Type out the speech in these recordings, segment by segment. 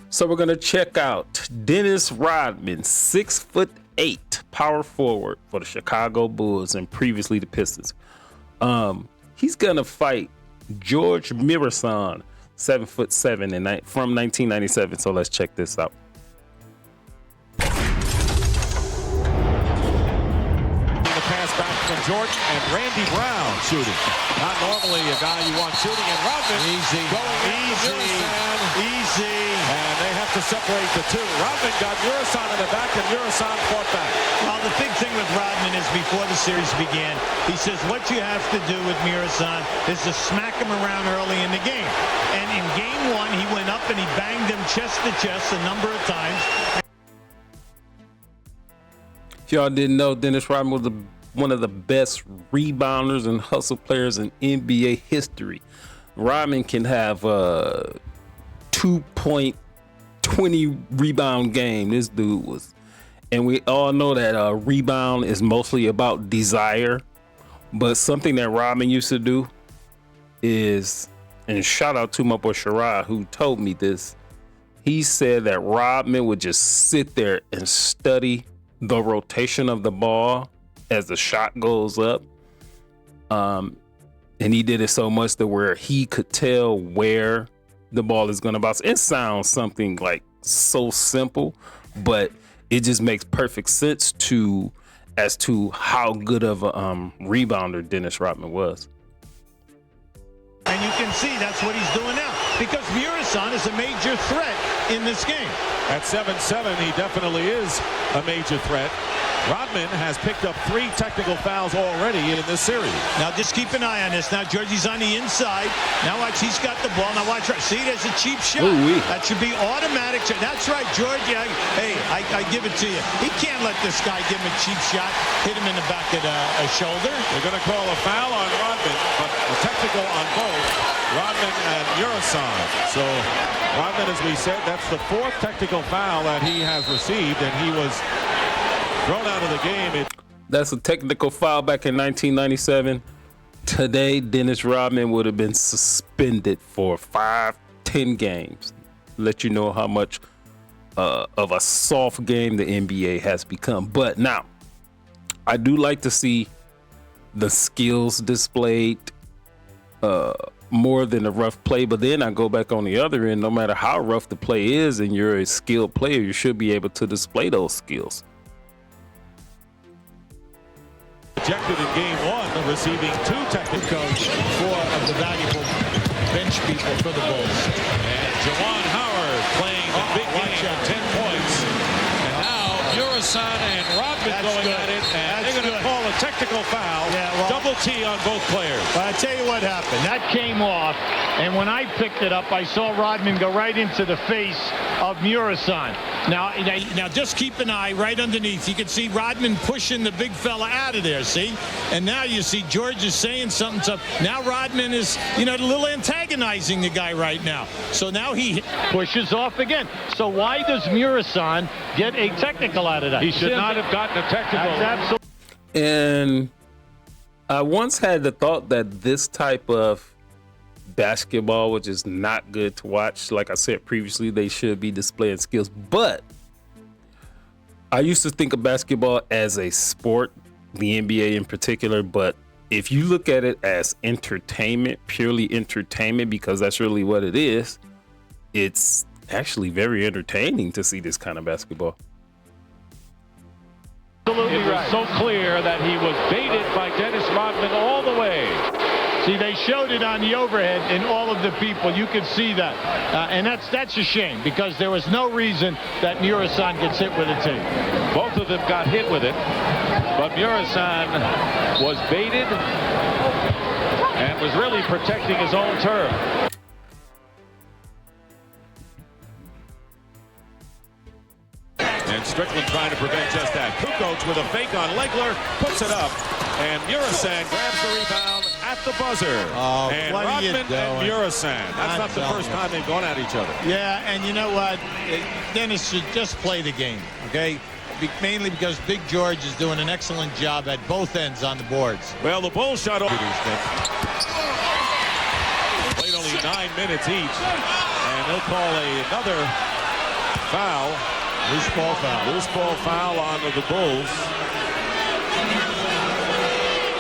So we're gonna check out Dennis Rodman, 6'8", power forward for the Chicago Bulls and previously the Pistons. He's gonna fight Gheorghe Muresan, 7'7", from 1997. So let's check this out. The pass back from Jordan and Randy Brown shooting. Not normally a guy you want shooting, and Rodman going easy. And they have to separate the two. Rodman got Muresan in the back, and Muresan fought back. Well, the big thing with Rodman is before the series began, he says what you have to do with Muresan is to smack him around early in the game. And in game one, he went up and he banged him chest to chest a number of times. If y'all didn't know, Dennis Rodman was one of the best rebounders and hustle players in NBA history. Rodman can have a 2.20 rebound game. This dude was, and we all know that rebound is mostly about desire. But something that Rodman used to do is, and shout out to my boy Sherrod who told me this. He said that Rodman would just sit there and study the rotation of the ball as the shot goes up. And he did it so much that where he could tell where the ball is going to bounce. It sounds something like so simple, but it just makes perfect sense as to how good of a rebounder Dennis Rodman was. And you can see that's what he's doing now, because Muresan is a major threat in this game. At 7'7", he definitely is a major threat. Rodman has picked up 3 technical fouls already in this series. Now just keep an eye on this. Now Gheorghe's on the inside. Now watch, he's got the ball. Now watch, see, there's a cheap shot. Ooh-wee. That should be automatic. That's right, Gheorghe. I give it to you. He can't let this guy give him a cheap shot, hit him in the back of the shoulder. They're going to call a foul on Rodman, but a technical on both Rodman and Muresan. So Rodman, as we said, that's the 4th technical foul that he has received, and he was thrown out of the game. That's a technical foul back in 1997. Today, Dennis Rodman would have been suspended for 5-10 games. Let you know how much of a soft game the NBA has become. But now, I do like to see the skills displayed more than the rough play. But then I go back on the other end. No matter how rough the play is and you're a skilled player, you should be able to display those skills. Ejected in game 1, receiving 2 technical. Coach, 4 of the valuable bench people for the Bulls. And Juwan Howard playing the big game of 10 points. And now Muresan and Rodman going at it, and they're going to call a technical foul. Yeah, well, double T on both players. But I tell you what happened. That came off, and when I picked it up, I saw Rodman go right into the face of Muresan. Now just keep an eye right underneath. You can see Rodman pushing the big fella out of there, see? And now you see Gheorghe is saying something tough. Now Rodman is, a little antagonizing the guy right now. So now he pushes off again. So why does Muresan get a technical out of that? He should not have gotten a technical. Absolutely. And I once had the thought that this type of basketball, which is not good to watch, like I said previously, they should be displaying skills. But I used to think of basketball as a sport, the NBA in particular. But if you look at it as entertainment, purely entertainment, because that's really what it is, it's actually very entertaining to see this kind of basketball. It was so clear that he was baited by Dennis Rodman all the way. See, they showed it on the overhead, and all of the people, you could see that. And that's a shame, because there was no reason that Muresan gets hit with a tee. Both of them got hit with it, but Muresan was baited and was really protecting his own turf. And Strickland trying to prevent just that. Kukoc with a fake on Legler, puts it up, and Muresan grabs the rebound at the buzzer. Oh, and what are you Rodman and doing? Muresan. That's not the first time they've gone at each other. Yeah, and you know what? Dennis should just play the game, okay? Mainly because Big Gheorghe is doing an excellent job at both ends on the boards. Well, the Bulls shot over. Played only 9 minutes each, and they'll call another foul. Loose ball foul. Loose ball foul on the Bulls.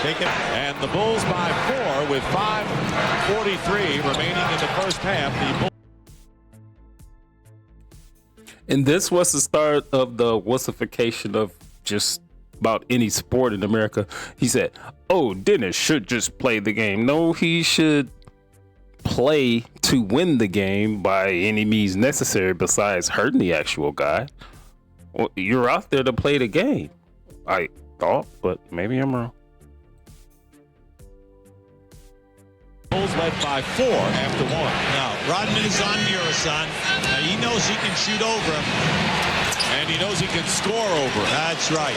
Take it. And the Bulls by 4 with 5:43 remaining in the first half. The Bulls. And this was the start of the wussification of just about any sport in America. He said, oh, Dennis should just play the game. No, he should play to win the game by any means necessary besides hurting the actual guy. Well, you're out there to play the game, I thought, but maybe I'm wrong. Bulls led by 4 after 1. Now, Rodman is on Muresan. Now, he knows he can shoot over him. And he knows he can score over him. That's right.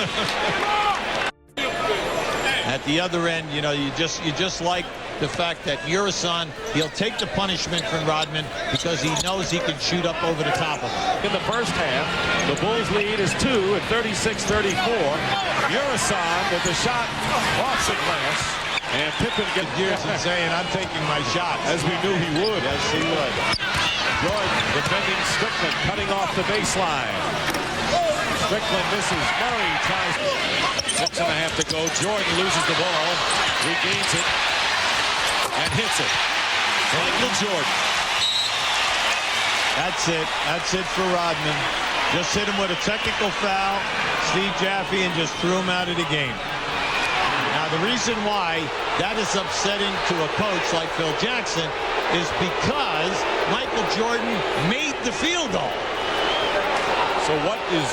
At the other end, you know, you just like the fact that Muresan, he'll take the punishment from Rodman because he knows he can shoot up over the top of him. In the first half, the Bulls lead is 2 at 36-34. Muresan with the shot off the glass. And Pippen gets Years and saying, I'm taking my shot. as we knew he would. Yes, he would. Jordan defending Strickland, cutting off the baseline. Strickland misses. Murray tries. 6.5 to go. Jordan loses the ball, regains it, and hits it. Michael Jordan. That's it. That's it for Rodman. Just hit him with a technical foul. Steve Jaffe and just threw him out of the game. Now, the reason why that is upsetting to a coach like Phil Jackson is because Michael Jordan made the field goal. So what is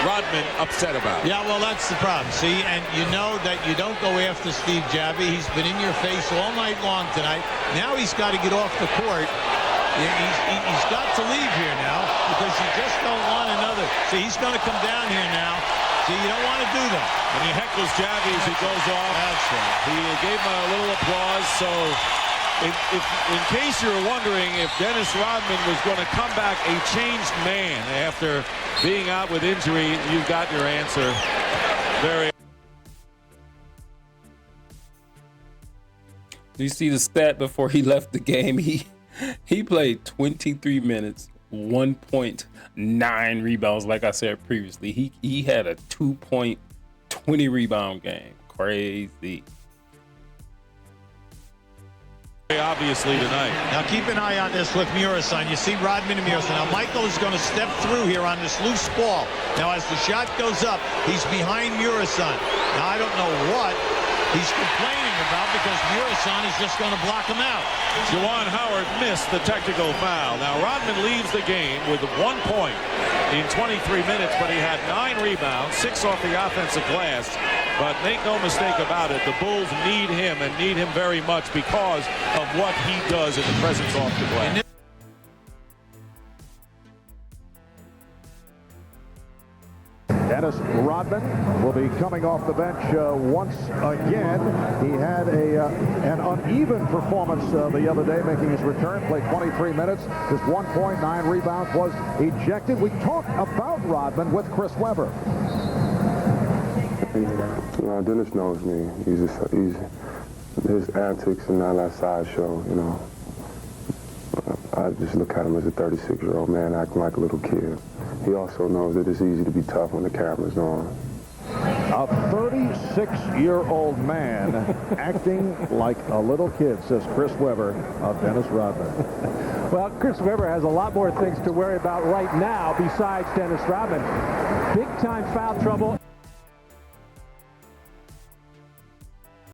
Rodman upset about? Yeah, well, that's the problem. See, and you know that you don't go after Steve Jaffe. He's been in your face all night long tonight. Now he's got to get off the court. He's got to leave here now because you just don't want another. See, he's going to come down here now. See, you don't want to do that. And he heckles Jaffe as he goes off. That's right. He gave him a little applause. So in case you were wondering if Dennis Rodman was going to come back a changed man after being out with injury, you got your answer. Very. Do you see the stat before he left the game? He played 23 minutes, 1.9 rebounds. Like I said previously, he had a 2.20 rebound game. Crazy. Obviously tonight. Now keep an eye on this with Muresan. You see Rodman and Muresan. Now Michael is going to step through here on this loose ball. Now as the shot goes up, he's behind Muresan. Now I don't know what he's complaining about because Muresan is just going to block him out. Juwan Howard missed the technical foul. Now Rodman leaves the game with 1 point in 23 minutes, but he had 9 rebounds, 6 off the offensive glass. But make no mistake about it, the Bulls need him and need him very much because of what he does in the presence off the glass. Dennis Rodman will be coming off the bench once again. He had an uneven performance the other day, making his return, played 23 minutes, just 1.9 rebounds, was ejected. We talked about Rodman with Chris Webber. Dennis knows me. His antics and all that sideshow, you know. I just look at him as a 36-year-old man acting like a little kid. He also knows that it's easy to be tough when the camera's on. A 36-year-old man acting like a little kid, says Chris Webber of Dennis Rodman. Well, Chris Webber has a lot more things to worry about right now besides Dennis Rodman. Big-time foul trouble.